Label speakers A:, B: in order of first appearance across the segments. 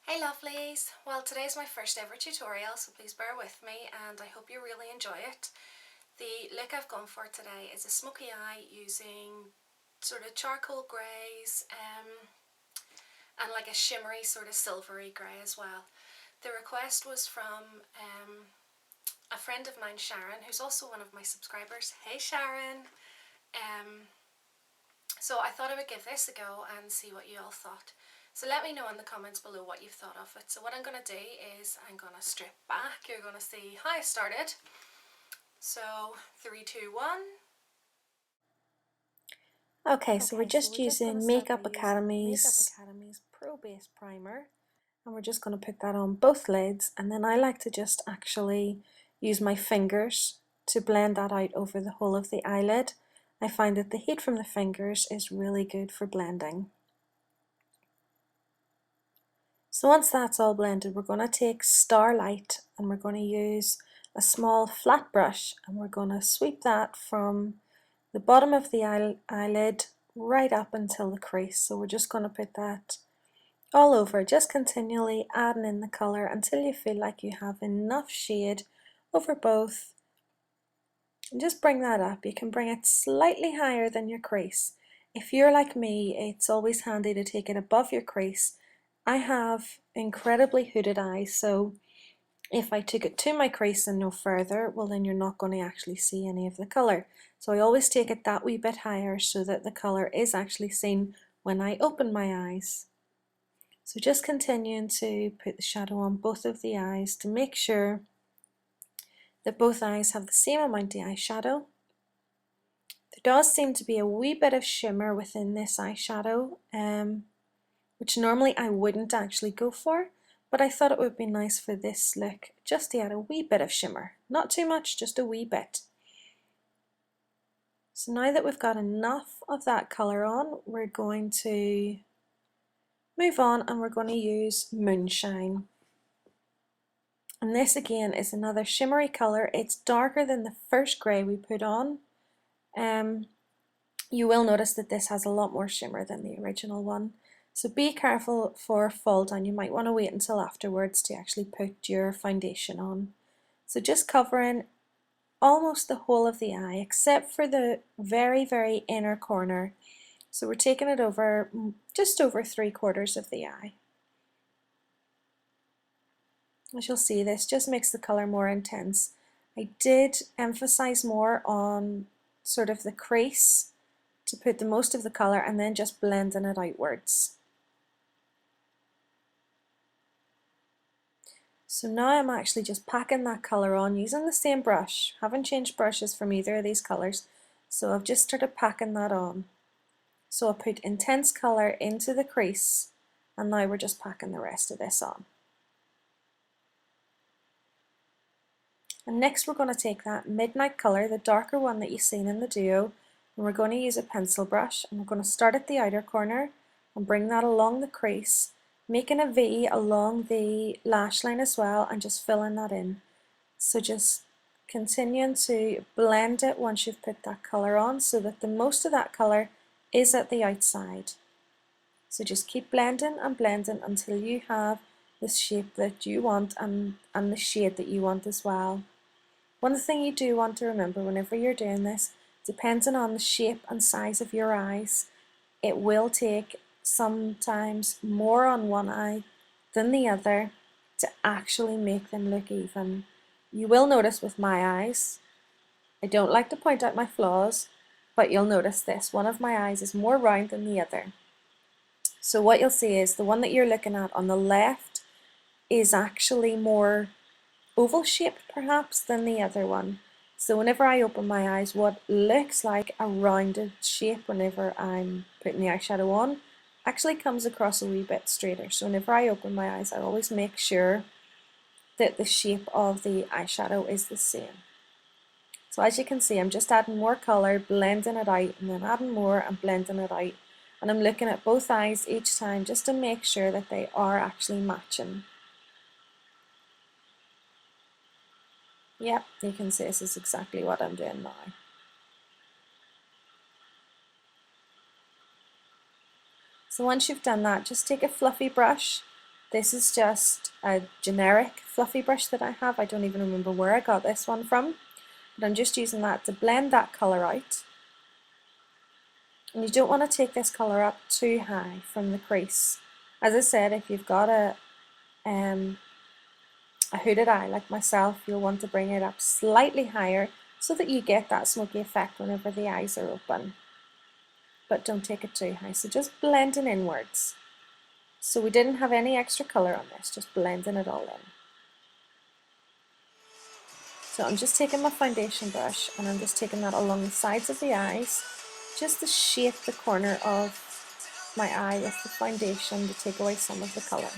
A: Hey lovelies! Well, today's my first ever tutorial, so please bear with me and I hope you really enjoy it. The look I've gone for today is a smoky eye using sort of charcoal greys and like a shimmery sort of silvery grey as well. The request was from a friend of mine, Sharon, who's also one of my subscribers. Hey Sharon! So I thought I would give this a go and see what you all thought. So let me know in the comments below what you've thought of it. So what I'm going to do is I'm going to strip back. You're going to see how I started. So 3, 2, 1. Okay, so we're just using Makeup Academy's Pro Base Primer. And we're just going to put that on both lids. And then I like to just actually use my fingers to blend that out over the whole of the eyelid. I find that the heat from the fingers is really good for blending. So once that's all blended, we're going to take Starlight and we're going to use a small flat brush and we're going to sweep that from the bottom of the eyelid right up until the crease. So we're just going to put that all over, just continually adding in the colour until you feel like you have enough shade over both. And just bring that up. You can bring it slightly higher than your crease. If you're like me, it's always handy to take it above your crease. I have incredibly hooded eyes, so if I took it to my crease and no further, well then you're not going to actually see any of the colour. So I always take it that wee bit higher so that the colour is actually seen when I open my eyes. So just continuing to put the shadow on both of the eyes to make sure that both eyes have the same amount of eyeshadow. There does seem to be a wee bit of shimmer within this eyeshadow, which normally I wouldn't actually go for, but I thought it would be nice for this look just to add a wee bit of shimmer. Not too much, just a wee bit. So now that we've got enough of that colour on, we're going to move on and we're going to use Moonshine. And this again is another shimmery colour. It's darker than the first grey we put on. You will notice that this has a lot more shimmer than the original one. So be careful for fall down. You might want to wait until afterwards to actually put your foundation on. So just covering almost the whole of the eye except for the very, very inner corner. So we're taking it over just over 3/4 of the eye. As you'll see, this just makes the colour more intense. I did emphasize more on sort of the crease to put the most of the colour and then just blending it outwards. So now I'm actually just packing that colour on using the same brush. Haven't changed brushes from either of these colours, so I've just started packing that on. So I'll put intense colour into the crease and now we're just packing the rest of this on. And next we're going to take that midnight colour, the darker one that you've seen in the duo, and we're going to use a pencil brush and we're going to start at the outer corner and bring that along the crease, making a V along the lash line as well and just filling that in. So just continuing to blend it once you've put that colour on so that the most of that colour is at the outside. So just keep blending and blending until you have the shape that you want and the shade that you want as well. One thing you do want to remember whenever you're doing this, depending on the shape and size of your eyes, it will take sometimes more on one eye than the other to actually make them look even. You will notice with my eyes, I don't like to point out my flaws, but you'll notice this, one of my eyes is more round than the other. So what you'll see is the one that you're looking at on the left is actually more oval shaped perhaps than the other one. So whenever I open my eyes, what looks like a rounded shape whenever I'm putting the eyeshadow on actually comes across a wee bit straighter. So whenever I open my eyes, I always make sure that the shape of the eyeshadow is the same. So as you can see, I'm just adding more colour, blending it out, and then adding more and blending it out. And I'm looking at both eyes each time just to make sure that they are actually matching. Yep, you can see this is exactly what I'm doing now. So once you've done that, just take a fluffy brush This is just a generic fluffy brush that I have. I don't even remember where I got this one from, but I'm just using that to blend that colour out. And you don't want to take this colour up too high from the crease. As I said, if you've got a hooded eye like myself, you'll want to bring it up slightly higher so that you get that smoky effect whenever the eyes are open. But don't take it too high, so just blending inwards. So we didn't have any extra colour on this, just blending it all in. So I'm just taking my foundation brush and I'm just taking that along the sides of the eyes, just to shape the corner of my eye with the foundation to take away some of the colour.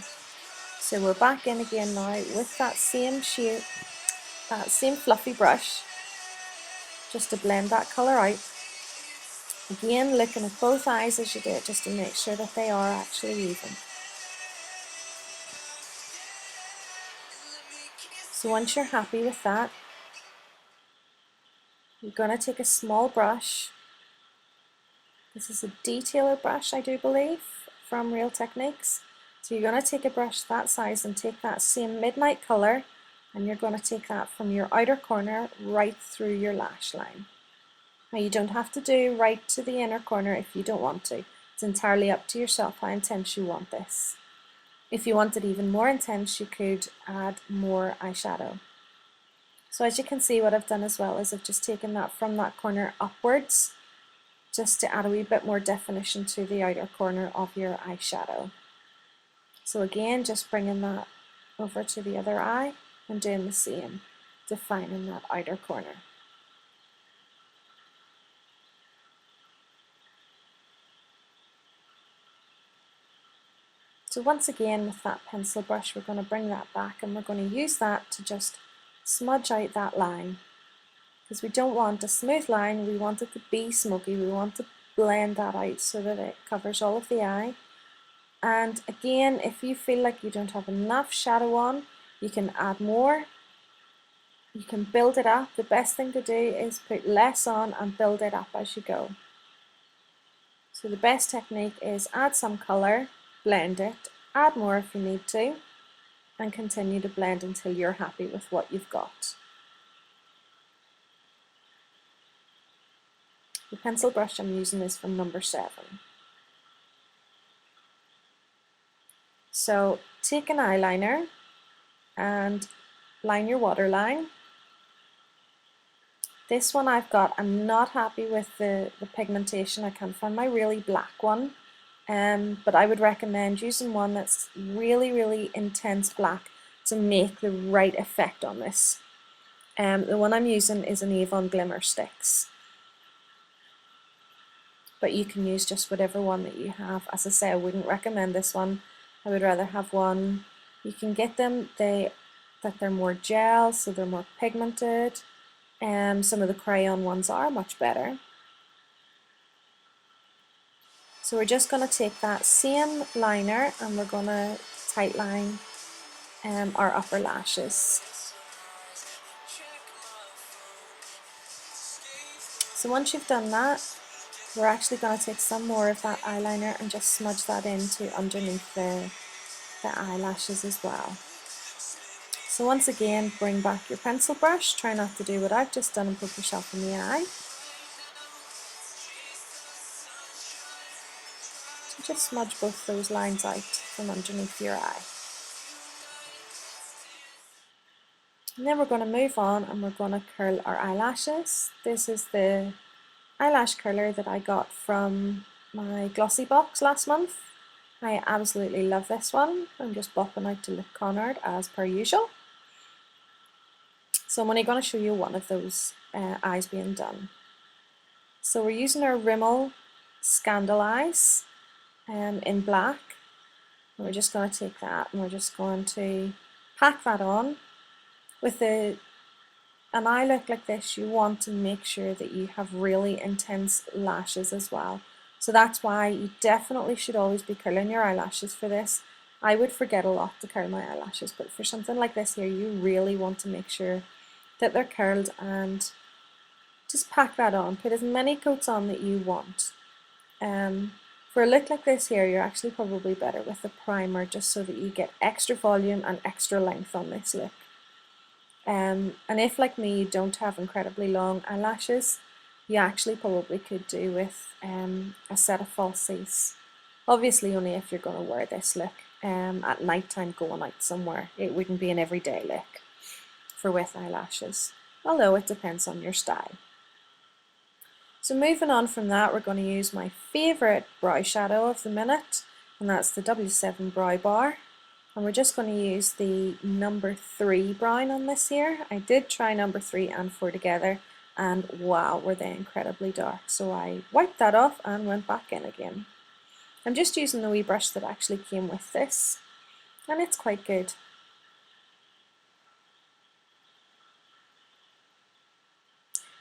A: So we're back in again now with that same shape, that same fluffy brush, just to blend that colour out. Again, looking at both eyes as you do it, just to make sure that they are actually even. So once you're happy with that, you're going to take a small brush. This is a detailer brush, I do believe, from Real Techniques. So you're going to take a brush that size and take that same midnight colour, and you're going to take that from your outer corner right through your lash line. Now you don't have to do right to the inner corner if you don't want to. It's entirely up to yourself how intense you want this. If you want it even more intense, you could add more eyeshadow. So as you can see, what I've done as well is I've just taken that from that corner upwards, just to add a wee bit more definition to the outer corner of your eyeshadow. So again, just bringing that over to the other eye and doing the same, defining that outer corner. So once again, with that pencil brush, we're going to bring that back and we're going to use that to just smudge out that line. Because we don't want a smooth line, we want it to be smoky, we want to blend that out so that it covers all of the eye. And again, if you feel like you don't have enough shadow on, you can add more. You can build it up. The best thing to do is put less on and build it up as you go. So the best technique is add some colour, blend it, add more if you need to, and continue to blend until you're happy with what you've got. The pencil brush I'm using is from number 7. So take an eyeliner and line your waterline. This one I've got, I'm not happy with the pigmentation. I can't find my really black one, but I would recommend using one that's really, really intense black to make the right effect on this. The one I'm using is an Avon Glimmersticks, but you can use just whatever one that you have. As I say, I wouldn't recommend this one. I would rather have one. You can get them that they're more gel, so they're more pigmented. Some of the crayon ones are much better. So we're just going to take that same liner and we're going to tightline our upper lashes. So once you've done that, we're actually going to take some more of that eyeliner and just smudge that into underneath the eyelashes as well. So once again, bring back your pencil brush, try not to do what I've just done and poke yourself in the eye. So just smudge both those lines out from underneath your eye. And then we're going to move on and we're going to curl our eyelashes. This is the eyelash curler that I got from my glossy box last month. I absolutely love this one. I'm just bopping out to look cornered as per usual. So I'm only going to show you one of those eyes being done. So we're using our Rimmel Scandal Eyes in black. And we're just going to take that and we're just going to pack that on. With an eye look like this, you want to make sure that you have really intense lashes as well. So that's why you definitely should always be curling your eyelashes for this. I would forget a lot to curl my eyelashes, but for something like this here, you really want to make sure that they're curled and just pack that on. Put as many coats on that you want. For a look like this here, you're actually probably better with a primer just so that you get extra volume and extra length on this look. And if, like me, you don't have incredibly long eyelashes, you actually probably could do with a set of falsies. Obviously only if you're going to wear this look at night time going out somewhere. It wouldn't be an everyday look for with eyelashes, although it depends on your style. So moving on from that, we're going to use my favourite brow shadow of the minute, and that's the W7 Brow Bar. And we're just going to use the number 3 brown on this here. I did try number 3 and 4 together, and wow, were they incredibly dark. So I wiped that off and went back in again. I'm just using the wee brush that actually came with this, and it's quite good.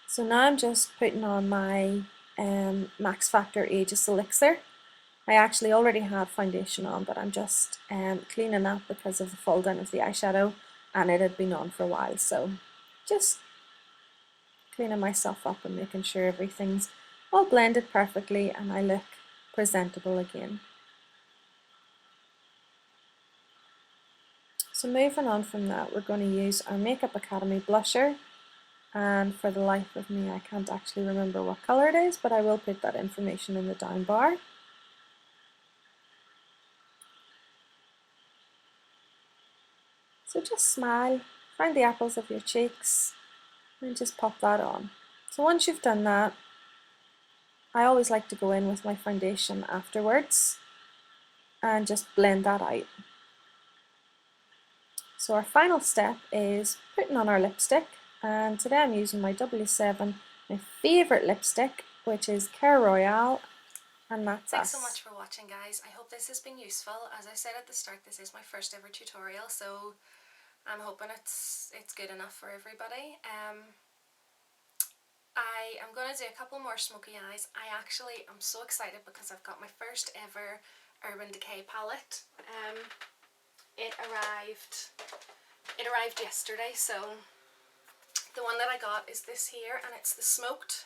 A: So now I'm just putting on my Max Factor Ageless Elixor. I actually already had foundation on, but I'm just cleaning up because of the fall down of the eyeshadow, and it had been on for a while, so just cleaning myself up and making sure everything's all blended perfectly and I look presentable again. So moving on from that, we're going to use our Makeup Academy blusher, and for the life of me I can't actually remember what colour it is, but I will put that information in the down bar. So just smile, find the apples of your cheeks and just pop that on. So once you've done that, I always like to go in with my foundation afterwards and just blend that out. So our final step is putting on our lipstick, and today I'm using my W7, my favourite lipstick, which is Kir Royale, and that's
B: Thanks so much for watching, guys. I hope this has been useful. As I said at the start, this is my first ever tutorial, so I'm hoping it's good enough for everybody. I am going to do a couple more smoky eyes. I actually am so excited because I've got my first ever Urban Decay palette. It arrived yesterday, so the one that I got is this here, and it's the Smoked,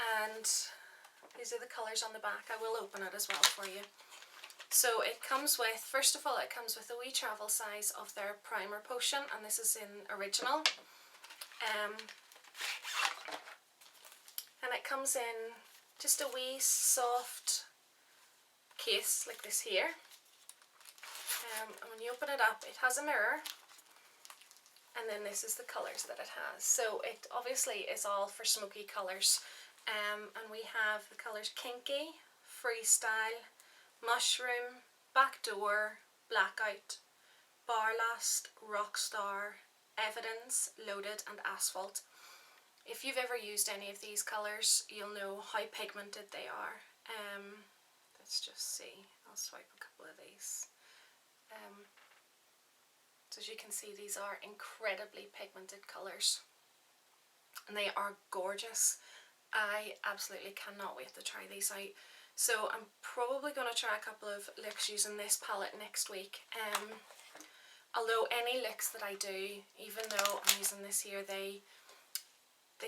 B: and these are the colours on the back. I will open it as well for you. So it comes with, first of all, it comes with a wee travel size of their primer potion, and this is in original. And it comes in just a wee soft case like this here. And when you open it up, it has a mirror, and then this is the colours that it has. So it obviously is all for smoky colours. And we have the colours Kinky, Freestyle, Mushroom, Backdoor, Blackout, Barlast, Rockstar, Evidence, Loaded and Asphalt. If you've ever used any of these colours, you'll know how pigmented they are. Let's just see, I'll swipe a couple of these. So as you can see, these are incredibly pigmented colours, and they are gorgeous. I absolutely cannot wait to try these out. So I'm probably going to try a couple of looks using this palette next week. Although any looks that I do, even though I'm using this here, they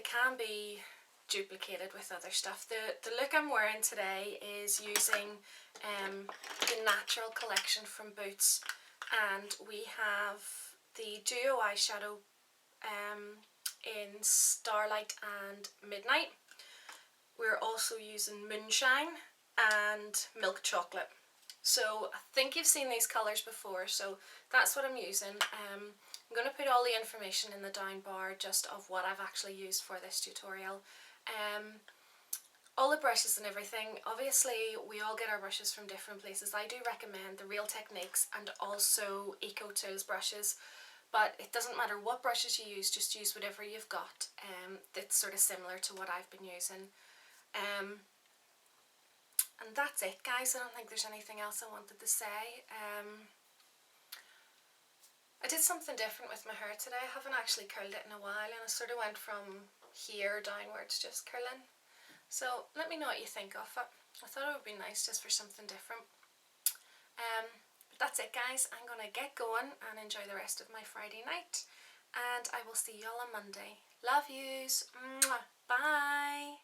B: can be duplicated with other stuff. The look I'm wearing today is using the Natural collection from Boots, and we have the Duo eyeshadow in Starlight and Midnight. We're also using Moonshine and Milk Chocolate. So I think you've seen these colours before, so that's what I'm using. I'm going to put all the information in the down bar just of what I've actually used for this tutorial. All the brushes and everything, obviously we all get our brushes from different places. I do recommend the Real Techniques and also Eco Tools brushes, but it doesn't matter what brushes you use, just use whatever you've got that's sort of similar to what I've been using. And that's it, guys. I don't think there's anything else I wanted to say. I did something different with my hair today. I haven't actually curled it in a while, and I sort of went from here downwards, just curling. So let me know what you think of it. I thought it would be nice just for something different. But that's it, guys. I'm going to get going and enjoy the rest of my Friday night, and I will see you all on Monday. Love yous. Mwah. Bye.